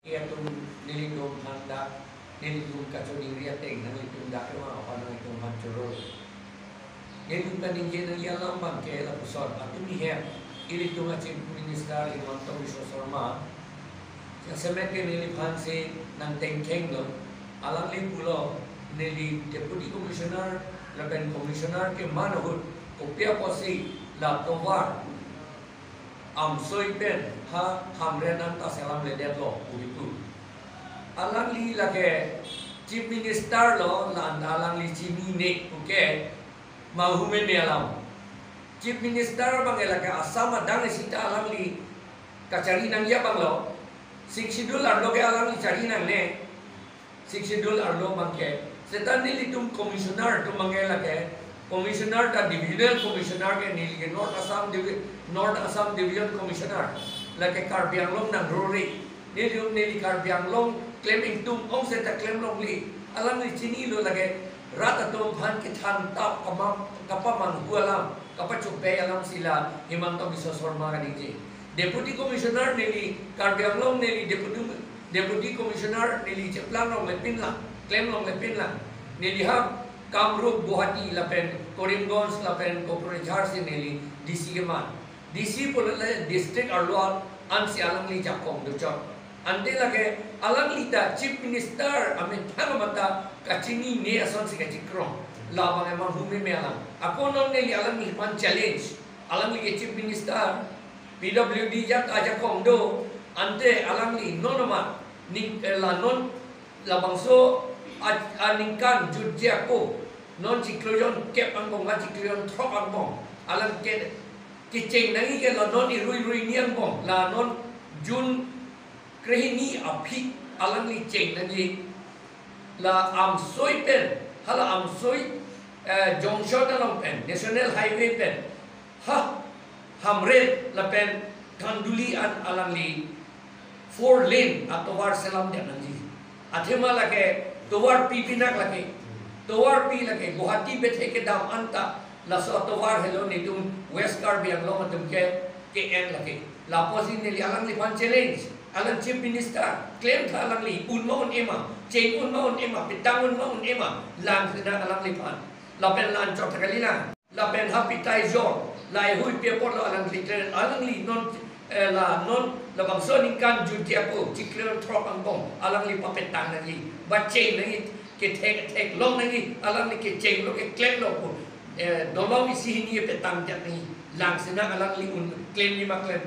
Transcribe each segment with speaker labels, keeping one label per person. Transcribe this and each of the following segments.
Speaker 1: Itong nilingdong handa, nilingdong kacuning riateng, nilingdong dakima, o ano itong hanchurol. Ngayon pa ninyo nang yalamang kaya lapuson. At umihep, ilitong at Chief Minister Himantong Biswa Sarma, sa mekin niliphan si ng Tengkeng lo, alang lipulo, nili Deputy Commissioner, laban Commissioner ke Manahut, upya po si Latowar, soy pen ha hamrenan ta selam ledet lo begitu alang li lage Chief Minister lo na alang li chini ne uke mahume ne alam Chief Minister bang elake asam dang sita alang li kacari nang ya bang lo $6 arlo ke alang li cari nang ne $6 arlo bang ke setan ni tum commissioner tum mangelake Commissioner da Divisional Commissioner ke nilge North Assam Division Commissioner lake Karbi Anglong nang Ruri nili Karbi Anglong claiming tum ong seta claim long li alam li chini lo lage rata tum phan ke than tap kapamang hualam kapachupe alam sila Himantong Biswa Sarma kaniji Deputy Commissioner nili Karbi Anglong nili Deputy Commissioner nili Cheplang long lepin lang claim long lepin lang nili ha Kamrup Guwahati lapen Korimbganj lapen Koprejhar sineli DC keman DC polala district arloal ansi alangli jakong docok ante lage alangli ta Chief Minister amin thamata kachini ne ason si kachikrom labang emang hume me alang ako non neli alangli pan challenge alangli ke Chief Minister PWD jak ajakong do ante alangli nonoma ning la non labangso aningkan judjako non cikloyon kep angkong la cikloyon trop angkong alam ke kiceng nangi ke la non irui niang bong la non jun krehini api alam li ceng nangi la soy pen hala soy junction along pen national highway pen ha hamred la pen kanduli an alam li 4 lane atau war selam dia nangi athema la ke towar pipinak lagi Towar pi lagi Guwahati bethe ke dam anta la so towar hello ni tum West Karbi Anglong tum ke KN lagi la posin ni alang li pan challenge alang Chief Minister claim tha alang li un maun ema cheng un maun ema pitang un maun ema lang sina alang li pan la pen lan chok thakalina la pen happy tai zone lai hui pe por la alang li alang li non la non la bangso ni kan jutia ko cikler trop angkong alang li papetang lagi ba cheng lagi ke tek long lagi alam ni ke ceng lo ke claim lo pun dolong isi ini petang jak ni lang sena alam li un claim ni mak claim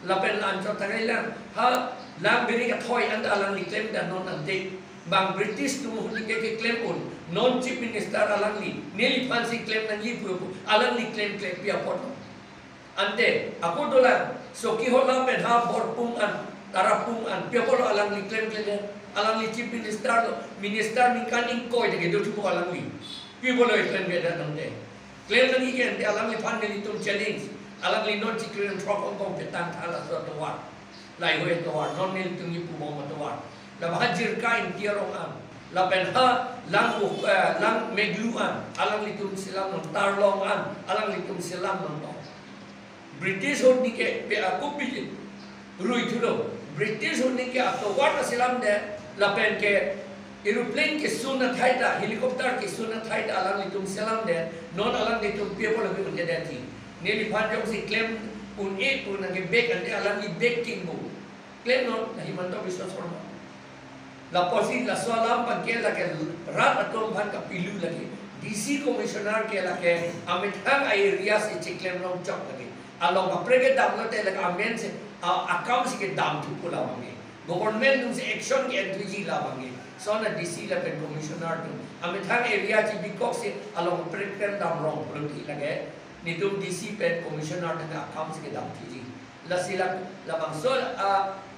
Speaker 1: lapen lan chot thailand ha lang beri ka thoi anda alam li claim dan non ante bang British tu ni ke claim un non Chief Minister alam li neli fancy claim nan yi pu alam li claim pia pot ante aku dolar soki hola pen ha bor pung an tarapung an pia polo alam li claim alang li Chief Minister ni kan ingkoi de do tu alang li people lo claim beda nante claim ni ke alang li pan ni tum challenge alang li non cikren trop ong petang thala so to war lai hoe to war non ni tum ni pu mo to war la bahajir kain tiarong am la pen ha lang megluan alang li tum silam non tarlong an alang li tum silam non to British hon ni ke pe aku pi rui tu do British hon ni ke to war silam de lapen ke aeroplane ke sunat haida helicopter ke sunat haida alang litum selam de non alang litum people lebih menjadi ni dipanjang si claim pun pun nang back ande alang di backing bu claim non Himantong Biswa Sarma la posi la soalam pagke la ke rat atom bhan ka pilu lagi DC commissioner ke la ke amit hang area si claim long chok lagi along aprege dam la te la amen se account si ke dam tu pula mangi government nung se action ke entry la bangi so na DC la pen commissioner tu amit hang area ji bikok se along preken dam rong puluti lage ni tum DC pen commissioner na account ke dam ji la sila la bangsol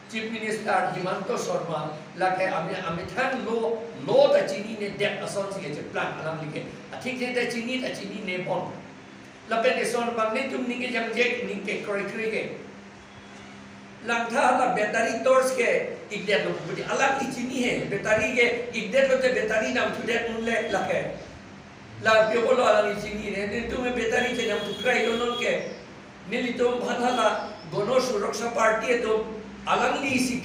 Speaker 1: Chief Minister Himantong Sarma la ke amit hang lo ta chini ne dep ason se ke plan alam like athik ta chini ne bon la pen son bang ni tum ni ke jam je ni ke correctly ke lang tha la battery torch ke igdet lo budi alang ichini he battery ke igdet lo te battery nam tu det nun le la ke la pyo lo alang ichini ne tu me battery ke nam tu krai lo non ke nili to bhanala gono suraksha party to alang li si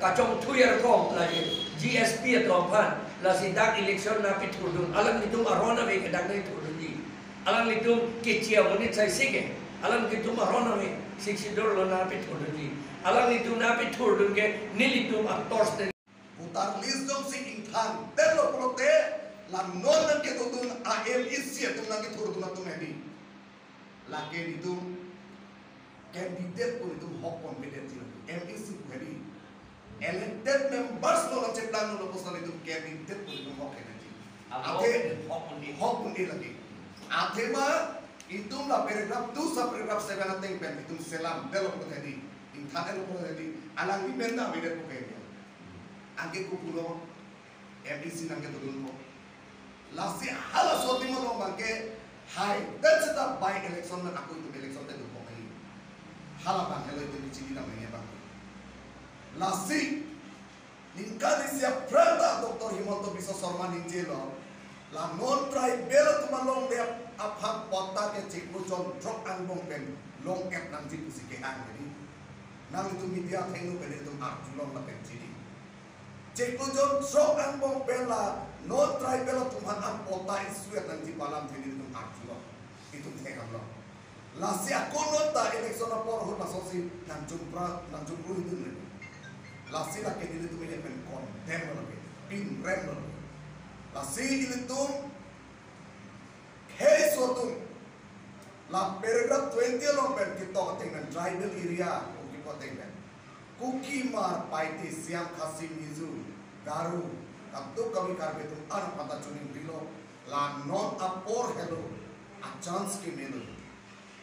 Speaker 1: kacong tuyar kong lagi GSP atau apa lah si dak election na pitudun alang itu arona we kedak na itu di alang itu kecil menit saya sige alang itu arona we $60 na pitudun di alang itu na pitudun ke nil itu actors
Speaker 2: putar list dong si intang telo prote la non nan ke tudun am isi tu nan ke tudun tu medi la ke itu candidate pun itu hok competence am isi medi elected members lo lang ceplan lo postal itu candidate pun itu hok energy ate hok pun dia lagi ate ma itu la paragraph 2 sa paragraph 7 nating pen itu selam telo prote di intang lo prote di alang ni menda beda ko kaya angke kupulo MDC nangke tudun mo lasi hala soti mo lo bangke hai that's the by election na ako itu election te dupo kai hala bang hello itu bici na menye bang lasi lingkali siap prata Dr. Himonto Biswa Sarma ninjelo la non tribal tumalong de aphak pota ke ciklu jon drop angbong pen long ep nang jipu sike ang jadi nang itu media thengu pen itu arjulong la pen jadi ciklu jon drop angbong pen la non tribal tuman am pota isuet nang jipalam thini itu arjulong itu thengam lo la si akono ta election por ho masosi nang jumpru itu ne la si la ke itu menye pen kon tem lo pin rem lo la si itu hey sotum la paragraph 20 lo pen kita dengan tribal area uki poteng kuki mar paiti siam khasi mizu garu abdu kami karbe tu an pata chuning bilo la non apor hello a chance ke melo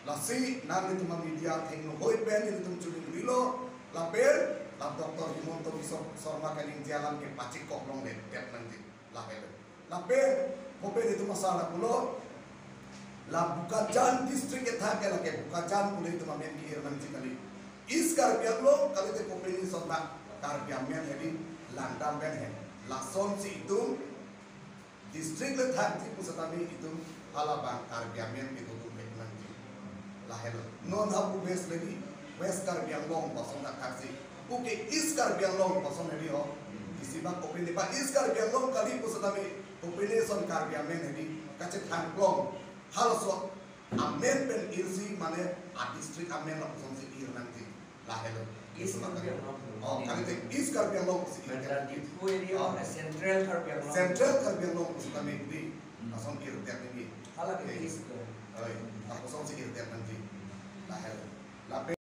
Speaker 2: la si nang itu media thengno hoi pen itu chuning bilo la per la Dr. Himonto Biswa Sarma kaling jalan ke pacik koklong le pet nanti la hello la per mope itu masalah kulo la Bukajan district के था क्या लगे बुकाजान पुलिस तो मामले की एरमंची कली इस कार्य लोग कल ते कोपेनी सोना कार्य में है भी लंदन में है लासोन से itu district le था थी पुसता में itu हालाबान कार्य में के तो बेकलंजी la hello non habu west lagi west कार्य लोग पसंद करते ओके इस कार्य लोग पसंद है हो इसी बात कोपेनी बा इस कार्य लोग कली पुसता में कोपेनी सोन कार्य में है भी कच्चे थांग लोग hal so amen pen irsi mane a district amen la pon se ir nanti la hello
Speaker 1: is
Speaker 2: oh kali te is karbiang long si
Speaker 1: ir di area central
Speaker 2: karbiang long si kami di ason ir ter ni
Speaker 1: hala ke is
Speaker 2: ai a pon se ir ter nanti la hello la